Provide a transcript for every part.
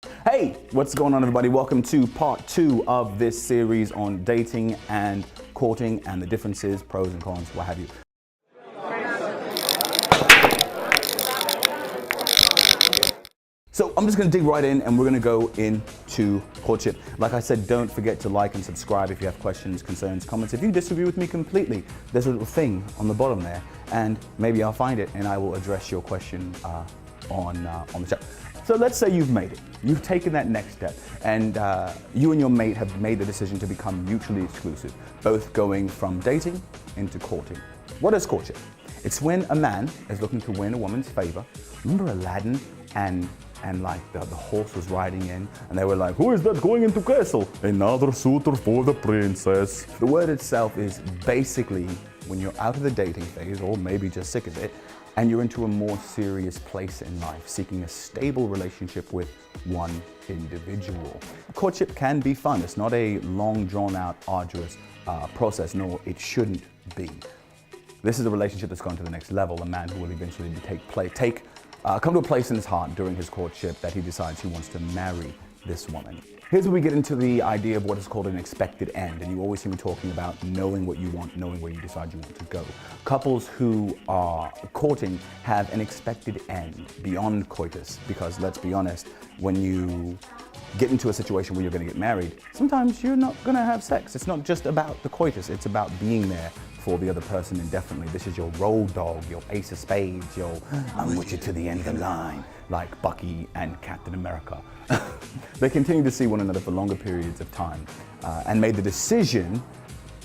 Hey, what's going on, everybody? Welcome to part 2 of this series on dating and courting and the differences, pros and cons, what have you. So I'm just going to dig right in and we're going to go into courtship. Like I said, don't forget to like and subscribe if you have questions, concerns, comments. If you disagree with me completely, there's a little thing on the bottom there and maybe I'll find it and I will address your question on the show. So let's say you've made it. You've taken that next step and you and your mate have made the decision to become mutually exclusive, both going from dating into courting. What is courtship? It's when a man is looking to win a woman's favor. Remember Aladdin and like the horse was riding in and they were like, who is that going into castle? Another suitor for the princess. The word itself is basically when you're out of the dating phase or maybe just sick of it and you're into a more serious place in life, seeking a stable relationship with one individual. Courtship can be fun. It's not a long, drawn-out, arduous process, nor it shouldn't be. This is a relationship that's gone to the next level, a man who will eventually come to a place in his heart during his courtship that he decides he wants to marry this woman. Here's where we get into the idea of what is called an expected end, and you always hear me talking about knowing what you want, knowing where you decide you want to go. Couples who are courting have an expected end beyond coitus, because let's be honest, when you get into a situation where you're going to get married, sometimes you're not going to have sex. It's not just about the coitus, it's about being there for the other person indefinitely. This is your road dog, your ace of spades, your I'm with you to the end of the line, like Bucky and Captain America. They continue to see one another for longer periods of time and made the decision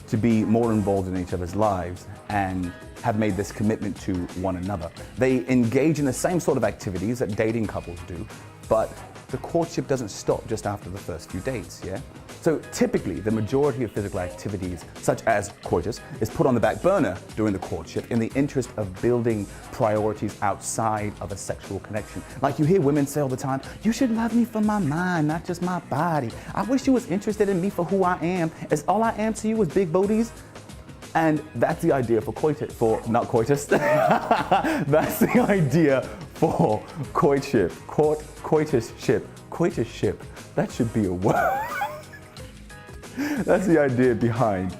to be more involved in each other's lives and have made this commitment to one another. They engage in the same sort of activities that dating couples do, but the courtship doesn't stop just after the first few dates, yeah? So typically, the majority of physical activities, such as coitus, is put on the back burner during the courtship in the interest of building priorities outside of a sexual connection. Like you hear women say all the time, you should love me for my mind, not just my body. I wish you was interested in me for who I am, as all I am to you is big booties. And that's the idea for coitus, not coitus. That's the idea for courtship, coitusship. That should be a word. That's the idea behind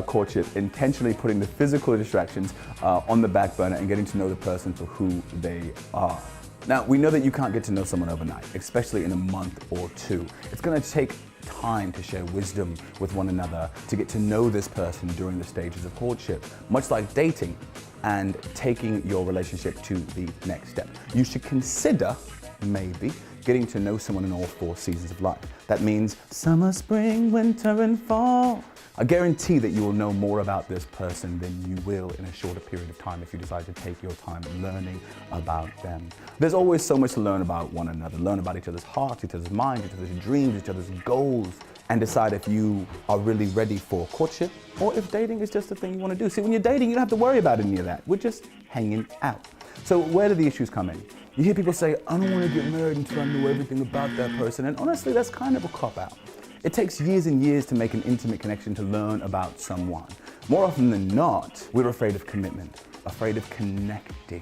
courtship, intentionally putting the physical distractions on the back burner and getting to know the person for who they are. Now, we know that you can't get to know someone overnight, especially in a month or two. It's going to take time to share wisdom with one another, to get to know this person during the stages of courtship, much like dating and taking your relationship to the next step. You should consider, maybe, getting to know someone in all 4 seasons of life. That means summer, spring, winter, and fall. I guarantee that you will know more about this person than you will in a shorter period of time if you decide to take your time learning about them. There's always so much to learn about one another, learn about each other's hearts, each other's minds, each other's dreams, each other's goals, and decide if you are really ready for courtship or if dating is just a thing you want to do. See, when you're dating, you don't have to worry about any of that. We're just hanging out. So where do the issues come in? You hear people say, I don't want to get married until I know everything about that person. And honestly, that's kind of a cop-out. It takes years and years to make an intimate connection to learn about someone. More often than not, we're afraid of commitment, afraid of connecting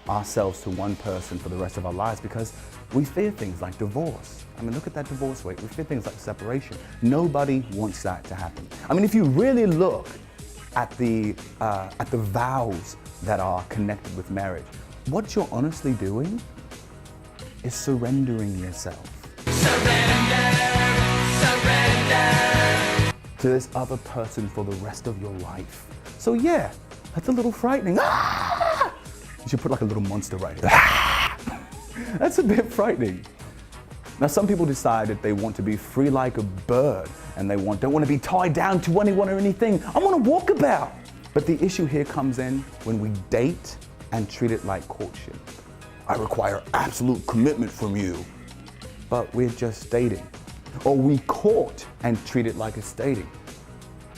ourselves to one person for the rest of our lives because we fear things like divorce. I mean, look at that divorce rate. We fear things like separation. Nobody wants that to happen. I mean, if you really look at the vows that are connected with marriage, what you're honestly doing is surrendering yourself. Surrender to this other person for the rest of your life. So yeah, that's a little frightening. Ah! You should put like a little monster right here. Ah! That's a bit frightening. Now some people decide that they want to be free like a bird and they don't want to be tied down to anyone or anything. I want to walk about. But the issue here comes in when we date and treat it like courtship. I require absolute commitment from you, but we're just dating. Or we court and treat it like it's dating.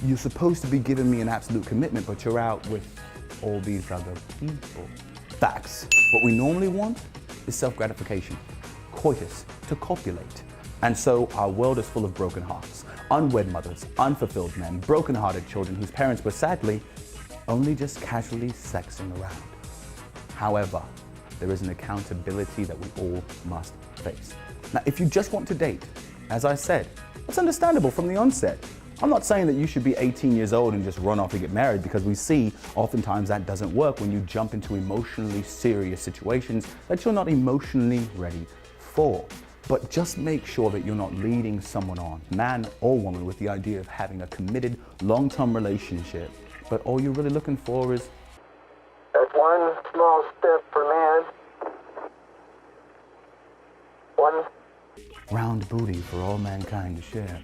You're supposed to be giving me an absolute commitment, but you're out with all these other people. Facts. What we normally want is self-gratification, coitus, to copulate. And so our world is full of broken hearts, unwed mothers, unfulfilled men, broken-hearted children whose parents were sadly only just casually sexing around. However, there is an accountability that we all must face. Now, if you just want to date, as I said, that's understandable from the onset. I'm not saying that you should be 18 years old and just run off and get married, because we see oftentimes that doesn't work when you jump into emotionally serious situations that you're not emotionally ready for. But just make sure that you're not leading someone on, man or woman, with the idea of having a committed long-term relationship. But all you're really looking for is that's one small step for man, one round booty for all mankind to share.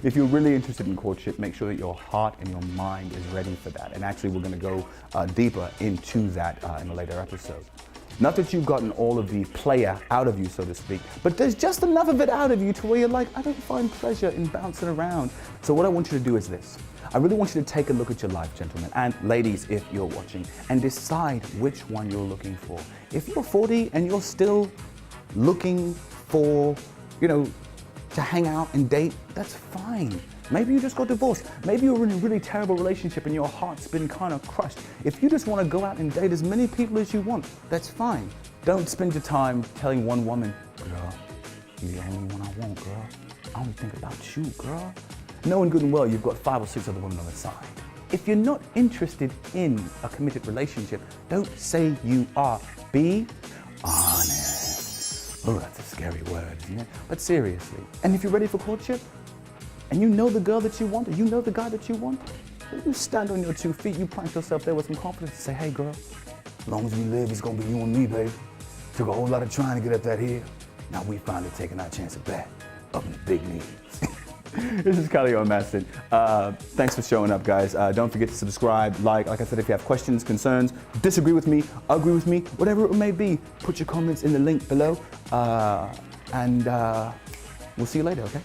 If you're really interested in courtship, make sure that your heart and your mind is ready for that. And actually, we're going to go deeper into that in a later episode. Not that you've gotten all of the player out of you, so to speak, but there's just enough of it out of you to where you're like, I don't find pleasure in bouncing around. So what I want you to do is this. I really want you to take a look at your life, gentlemen, and ladies, if you're watching, and decide which one you're looking for. If you're 40 and you're still looking for, to hang out and date, that's fine. Maybe you just got divorced. Maybe you're in a really terrible relationship and your heart's been kind of crushed. If you just want to go out and date as many people as you want, that's fine. Don't spend your time telling one woman, girl, you're the only one I want, girl. I only think about you, girl. Knowing good and well you've got 5 or 6 other women on the side. If you're not interested in a committed relationship, don't say you are. Be honest. Oh, that's a scary word, isn't it? But seriously. And if you're ready for courtship, and you know the girl that you want, or you know the guy that you want, you stand on your 2 feet, you plant yourself there with some confidence and say, hey girl, as long as we live, it's gonna be you and me, baby. Took a whole lot of trying to get up that hill. Now we finally taking our chance at that, up in the big knees. This is Khalil Maston. Thanks for showing up, guys. Don't forget to subscribe, like I said, if you have questions, concerns, disagree with me, agree with me, whatever it may be, put your comments in the link below, and we'll see you later, okay?